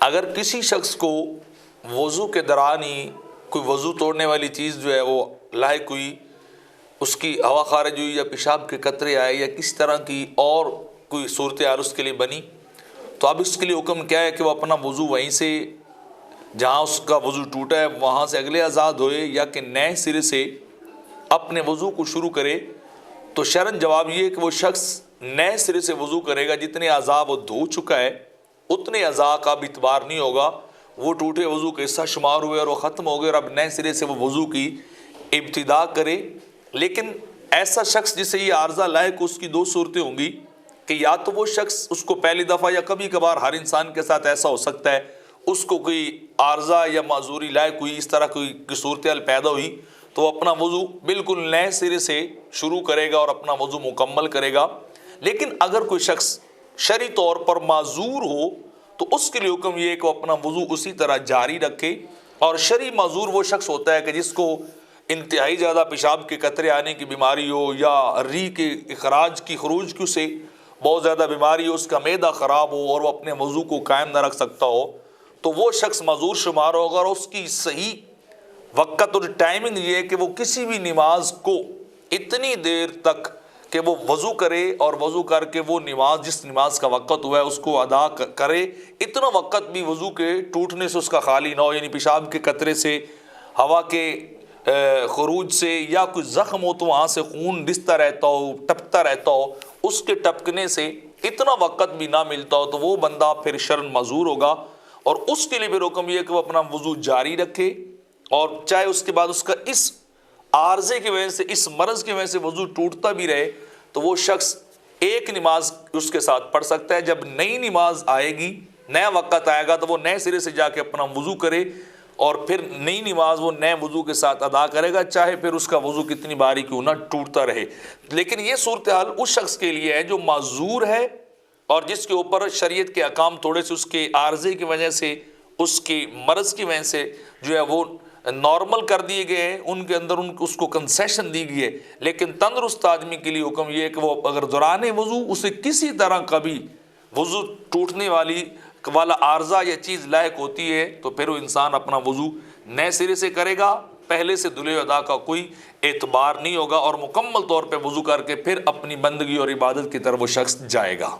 اگر کسی شخص کو وضو کے دوران ہی کوئی وضو توڑنے والی چیز جو ہے وہ لاحق ہوئی، اس کی ہوا خارج ہوئی یا پیشاب کے قطرے آئے یا کس طرح کی اور کوئی صورتحال اس کے لیے بنی، تو اب اس کے لیے حکم کیا ہے کہ وہ اپنا وضو وہیں سے جہاں اس کا وضو ٹوٹا ہے وہاں سے اگلے اعضاء دھوئے یا کہ نئے سرے سے اپنے وضو کو شروع کرے۔ تو شرعاً جواب یہ ہے کہ وہ شخص نئے سرے سے وضو کرے گا، جتنے اعضاء وہ دھو چکا ہے اتنے اعضاء کا بھی اعتبار نہیں ہوگا، وہ ٹوٹے وضو کا حصہ شمار ہوئے اور وہ ختم ہو گئے، اور اب نئے سرے سے وہ وضو کی ابتدا کرے۔ لیکن ایسا شخص جسے یہ عارضہ لاحق، اس کی دو صورتیں ہوں گی کہ یا تو وہ شخص اس کو پہلی دفعہ یا کبھی کبھار ہر انسان کے ساتھ ایسا ہو سکتا ہے، اس کو کوئی عارضہ یا معذوری لاحق ہوئی، اس طرح کوئی صورتحال پیدا ہوئی تو وہ اپنا وضو بالکل نئے سرے سے شروع کرے گا اور اپنا وضو مکمل کرے گا۔ لیکن اگر کوئی شخص شرعی طور پر معذور ہو تو اس کے لیے حکم یہ ہے کہ وہ اپنا وضو اسی طرح جاری رکھے۔ اور شرعی معذور وہ شخص ہوتا ہے کہ جس کو انتہائی زیادہ پیشاب کے قطرے آنے کی بیماری ہو یا ری کے خروج کی سے بہت زیادہ بیماری ہو، اس کا معدہ خراب ہو اور وہ اپنے وضو کو قائم نہ رکھ سکتا ہو، تو وہ شخص معذور شمار ہوگا۔ اور اس کی صحیح وقت اور ٹائمنگ یہ ہے کہ وہ کسی بھی نماز کو اتنی دیر تک کہ وہ وضو کرے اور وضو کر کے وہ نماز جس نماز کا وقت ہوا ہے اس کو ادا کرے، اتنا وقت بھی وضو کے ٹوٹنے سے اس کا خالی نہ ہو، یعنی پیشاب کے قطرے سے، ہوا کے خروج سے یا کوئی زخم ہو تو وہاں سے خون رستا رہتا ہو، ٹپکتا رہتا ہو، اس کے ٹپکنے سے اتنا وقت بھی نہ ملتا ہو تو وہ بندہ پھر شرعاً معذور ہوگا۔ اور اس کے لیے بھی حکم یہ ہے کہ وہ اپنا وضو جاری رکھے، اور چاہے اس کے بعد اس کا اس عارضے کی وجہ سے، اس مرض کی وجہ سے وضو ٹوٹتا بھی رہے تو وہ شخص ایک نماز اس کے ساتھ پڑھ سکتا ہے۔ جب نئی نماز آئے گی، نیا وقت آئے گا تو وہ نئے سرے سے جا کے اپنا وضو کرے اور پھر نئی نماز وہ نئے وضو کے ساتھ ادا کرے گا، چاہے پھر اس کا وضو کتنی باری کیوں نہ ٹوٹتا رہے۔ لیکن یہ صورتحال اس شخص کے لیے ہے جو معذور ہے اور جس کے اوپر شریعت کے احکام تھوڑے سے اس کے عارضے کی وجہ سے، اس کی مرض کی وجہ سے جو ہے وہ نارمل کر دیے گئے ہیں، ان کے اندر اس کو کنسیشن دی گئی ہے۔ لیکن تندرست آدمی کے لیے حکم یہ ہے کہ وہ اگر دوران وضو اسے کسی طرح کا بھی وضو ٹوٹنے والا عارضہ یا چیز لاحق ہوتی ہے تو پھر وہ انسان اپنا وضو نئے سرے سے کرے گا، پہلے سے دھلے ادا کا کوئی اعتبار نہیں ہوگا، اور مکمل طور پہ وضو کر کے پھر اپنی بندگی اور عبادت کی طرف وہ شخص جائے گا۔